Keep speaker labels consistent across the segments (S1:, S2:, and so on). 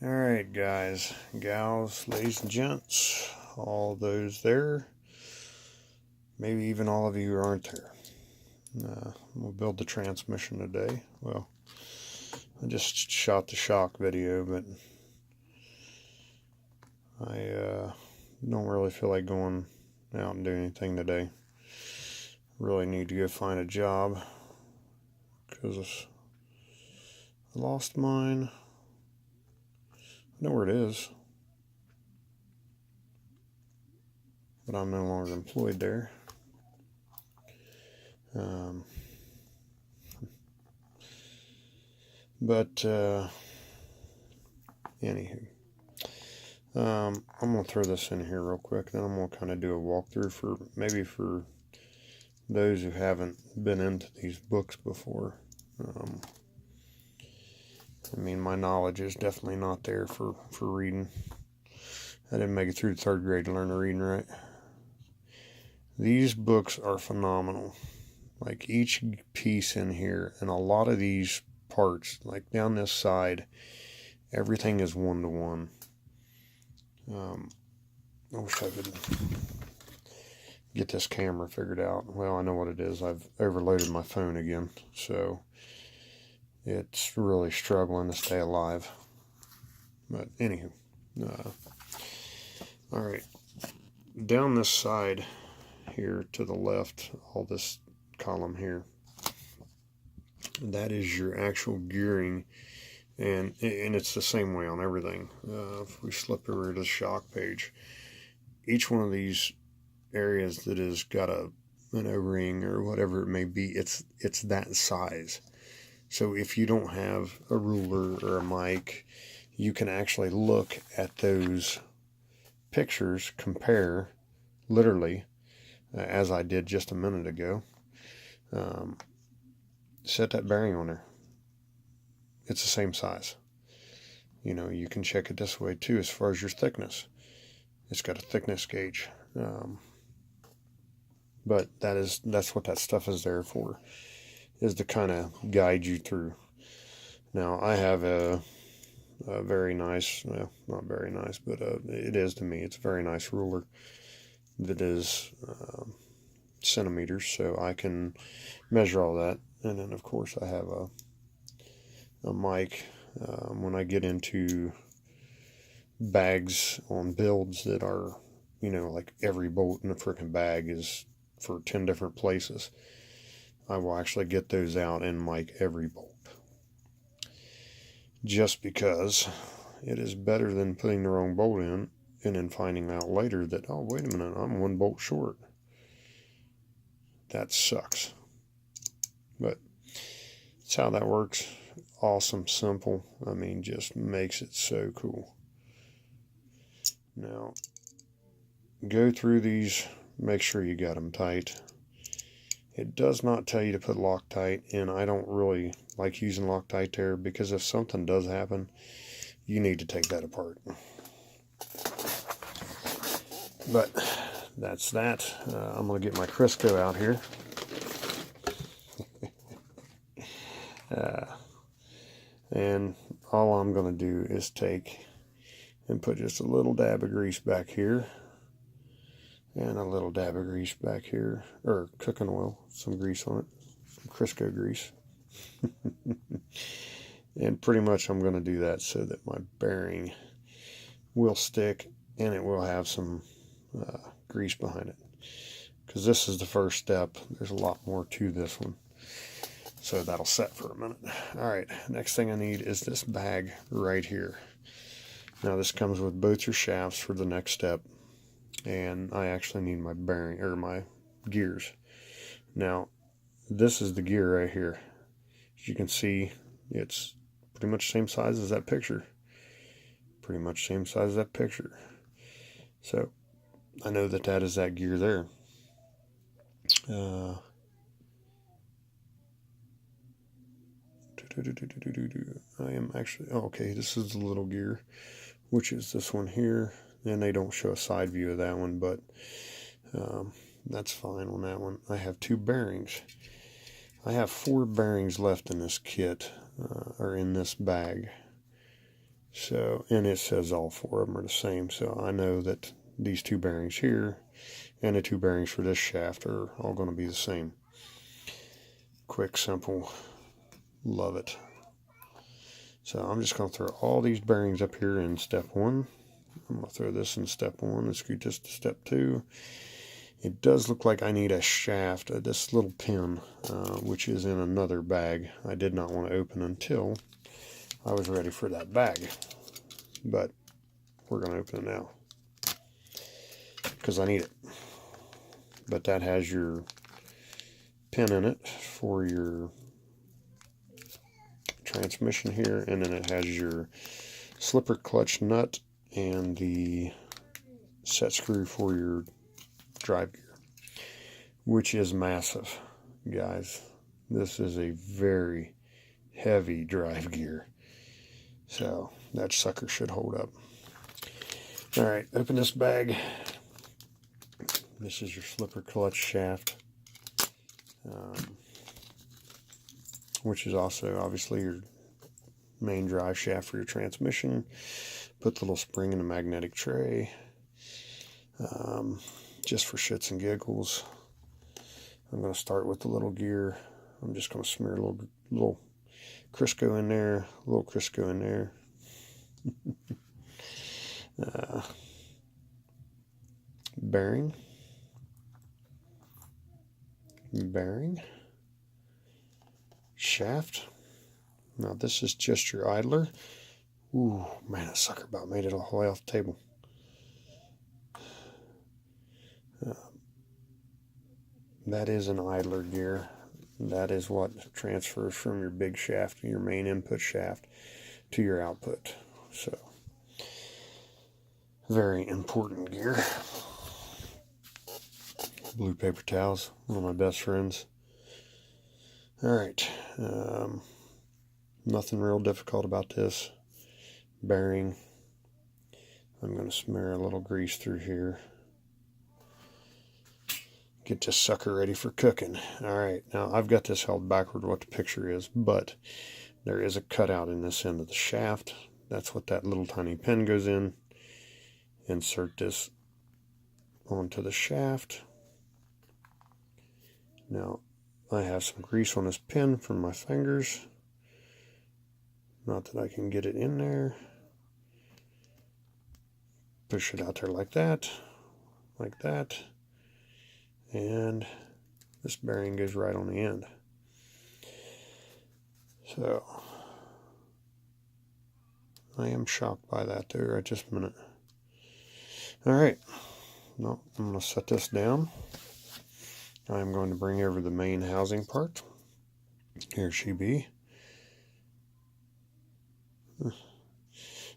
S1: Alright guys, gals, ladies and gents, all those there, maybe even all of you who aren't there. We'll build the transmission today. Well, I just shot the shock video, but I don't really feel like going out and doing anything today. Really need to go find a job because I lost mine. I know where it is, but I'm no longer employed there. Anywho, I'm going to throw this in here real quick, then I'm going to kind of do a walkthrough for those who haven't been into these books before. I mean, my knowledge is definitely not there for reading. I didn't make it through the 3rd grade to learn to read and write. These books are phenomenal. Like, each piece in here, and a lot of these parts, like down this side, everything is one-to-one. I wish I could get this camera figured out. Well, I know what it is. I've overloaded my phone again, so it's really struggling to stay alive. But anywho, all right, down this side here to the left, all this column here, that is your actual gearing, and it's the same way on everything. If we slip over to the shock page, each one of these areas that has got an O-ring or whatever it may be, it's that size. So if you don't have a ruler or a mic, you can actually look at those pictures, compare, literally, as I did just a minute ago. Set that bearing on there. It's the same size. You know, you can check it this way too as far as your thickness. It's got a thickness gauge. But that's what that stuff is there for, is to kind of guide you through. Now, I have a very nice, well, not very nice, but it is to me, it's a very nice ruler that is centimeters, so I can measure all that. And then, of course, I have a mic. When I get into bags on builds that are, you know, like every bolt in the frickin' bag is for 10 different places, I will actually get those out and mic every bolt. Just because it is better than putting the wrong bolt in and then finding out later that, oh, wait a minute, I'm 1 bolt short. That sucks. But that's how that works. Awesome, simple. I mean, just makes it so cool. Now, go through these, make sure you got them tight. It does not tell you to put Loctite, and I don't really like using Loctite there, because if something does happen, you need to take that apart. But that's that. I'm going to get my Crisco out here. And all I'm going to do is take and put just a little dab of grease back here, and a little dab of grease back here, or cooking oil, some grease on it, some Crisco grease. And pretty much I'm going to do that so that my bearing will stick and it will have some grease behind it, because this is the first step. There's a lot more to this one, so that'll set for a minute. Alright, next thing I need is this bag right here. Now, this comes with both your shafts for the next step, and I actually need my bearing, or my gears. Now, this is the gear right here. As you can see, it's pretty much the same size as that picture. Pretty much same size as that picture. So, I know that that is that gear there. I am actually, oh, okay, this is the little gear, which is this one here, and they don't show a side view of that one, but that's fine on that one. I have 2 bearings. I have 4 bearings left in this kit, or in this bag. So, and it says all 4 of them are the same, so I know that these 2 bearings here and the 2 bearings for this shaft are all going to be the same. Quick, simple, love it. So I'm just going to throw all these bearings up here in step 1. I'm going to throw this in step 1 and scoot this to step 2. It does look like I need a shaft, this little pin, which is in another bag. I did not want to open until I was ready for that bag. But we're going to open it now because I need it. But that has your pin in it for your transmission here, and then it has your slipper clutch nut and the set screw for your drive gear, which is massive, guys. This is a very heavy drive gear, so that sucker should hold up. All right, open this bag. This is your slipper clutch shaft, which is also obviously your main drive shaft for your transmission. Put the little spring in the magnetic tray, just for shits and giggles. I'm going to start with the little gear. I'm just going to smear a little Crisco in there, a little Crisco in there. Bearing, shaft. Now this is just your idler. Ooh, man, that sucker about made it all the way off the table. That is an idler gear. That is what transfers from your big shaft, your main input shaft, to your output. So, very important gear. Blue paper towels, one of my best friends. Alright, nothing real difficult about this. Bearing, I'm going to smear a little grease through here. Get this sucker ready for cooking. Alright, now I've got this held backward what the picture is, but there is a cutout in this end of the shaft. That's what that little tiny pin goes in. Insert this onto the shaft. Now I have some grease on this pin from my fingers. Not that I can get it in there. Push it out there like that, and this bearing goes right on the end. So I am shocked by that there right just a minute. Alright, no, I'm going to set this down. I'm going to bring over the main housing part. Here she be.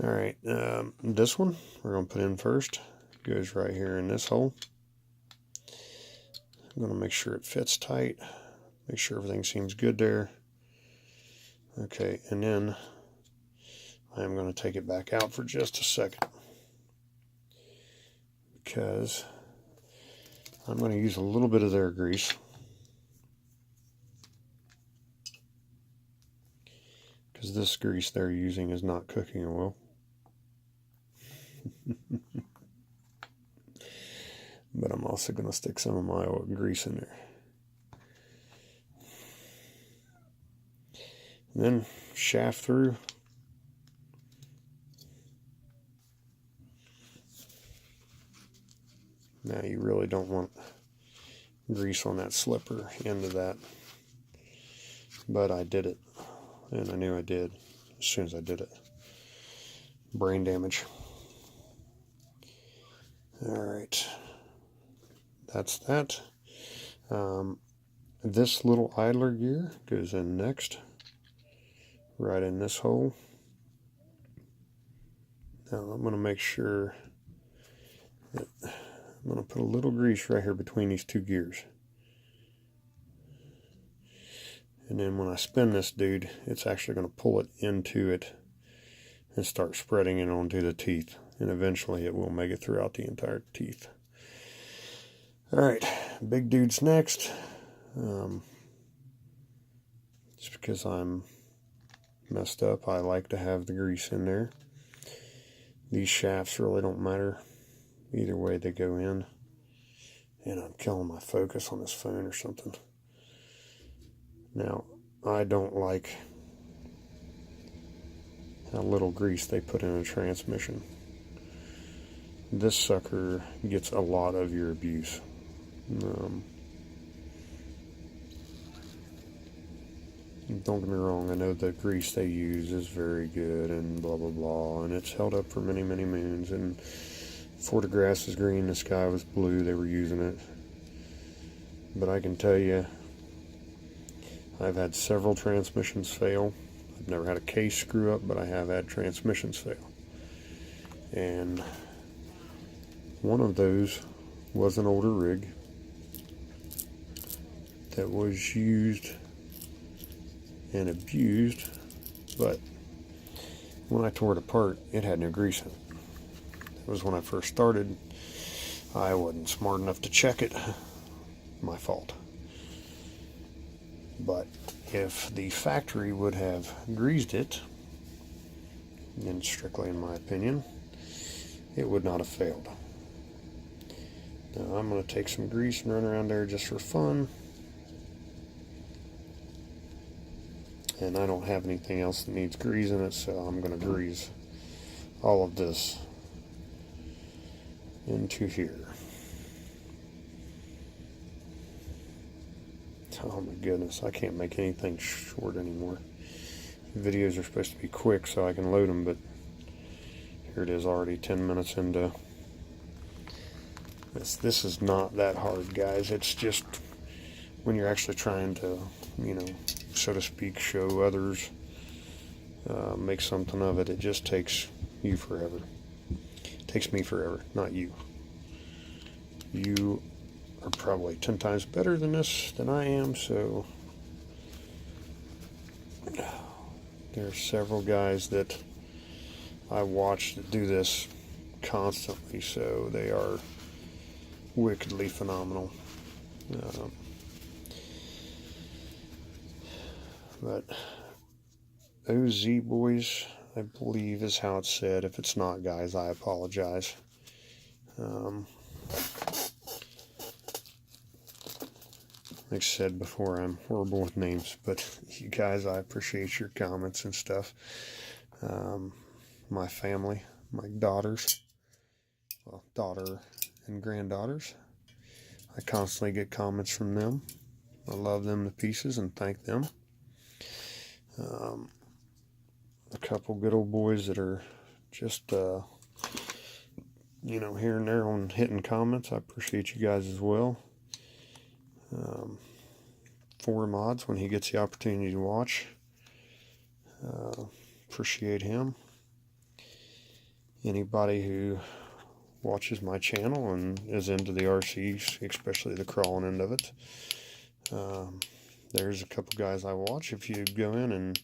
S1: Alright, this one we're going to put in first. It goes right here in this hole. I'm going to make sure it fits tight. Make sure everything seems good there. Okay, and then I'm going to take it back out for just a second, because I'm going to use a little bit of their grease. Because this grease they're using is not cooking oil. But I'm also going to stick some of my oil grease in there. And then shaft through. Now you really don't want grease on that slipper end of that. But I did it. And I knew I did as soon as I did it. Brain damage. Alright. That's that. This little idler gear goes in next. Right in this hole. Now I'm going to make sure that I'm going to put a little grease right here between these two gears. And then when I spin this dude, it's actually going to pull it into it and start spreading it onto the teeth. And eventually it will make it throughout the entire teeth. Alright, big dude's next. Just because I'm messed up, I like to have the grease in there. These shafts really don't matter. Either way they go in. And I'm killing my focus on this phone or something. Now, I don't like how little grease they put in a transmission. This sucker gets a lot of your abuse. Don't get me wrong, I know the grease they use is very good and blah blah blah, and it's held up for many moons, and before the grass was green, the sky was blue, they were using it. But I can tell you, I've had several transmissions fail. I've never had a case screw up, but I have had transmissions fail. And one of those was an older rig that was used and abused, but when I tore it apart, it had no grease in it. It was when I first started. I wasn't smart enough to check it. My fault. But if the factory would have greased it, and strictly in my opinion, it would not have failed. Now I'm going to take some grease and run around there just for fun. And I don't have anything else that needs grease in it, so I'm going to grease all of this into here. Oh my goodness, I can't make anything short anymore. Videos are supposed to be quick so I can load them, but here it is already 10 minutes into this. This is not that hard, guys. It's just when you're actually trying to, so to speak, show others, make something of it, it just takes you forever. It takes me forever, not you. You are probably 10 times better than I am, so there are several guys that I watch that do this constantly, so they are wickedly phenomenal. But those Z boys, I believe is how it's said. If it's not, guys, I apologize. Like I said before, I'm horrible with names, but you guys, I appreciate your comments and stuff. My family, my daughters, well, daughter and granddaughters, I constantly get comments from them. I love them to pieces and thank them. A couple good old boys that are just, here and there on hitting comments. I appreciate you guys as well. For Mods, when he gets the opportunity to watch, appreciate him. Anybody who watches my channel and is into the RCs, especially the crawling end of it, there's a couple guys I watch. If you go in, and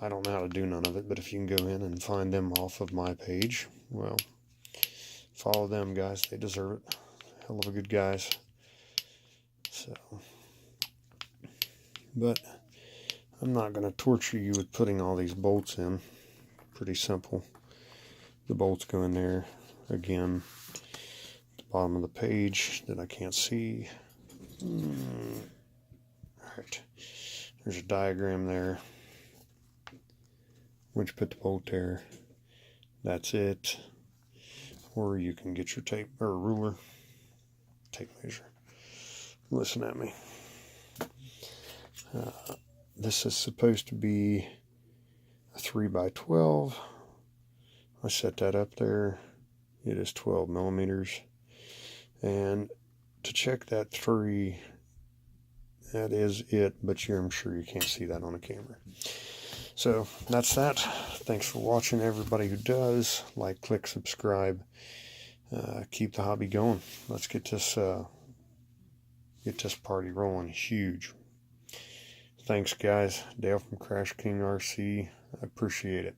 S1: I don't know how to do none of it, but if you can go in and find them off of my page, well, follow them, guys. They deserve it. Hell of a good guys. So, but I'm not going to torture you with putting all these bolts in. Pretty simple. The bolts go in there again at the bottom of the page that I can't see. Alright, there's a diagram there. Once you put the bolt there, that's it. Or you can get your tape or a ruler, tape measure. Listen at me. This is supposed to be a 3x12. I set that up there. It is 12 millimeters. And to check that 3, that is it, but I'm sure you can't see that on a camera. So that's that. Thanks for watching, everybody who does. Like, click, subscribe. Keep the hobby going. Let's get this party rolling huge. Thanks, guys. Dale from Crash King RC. I appreciate it.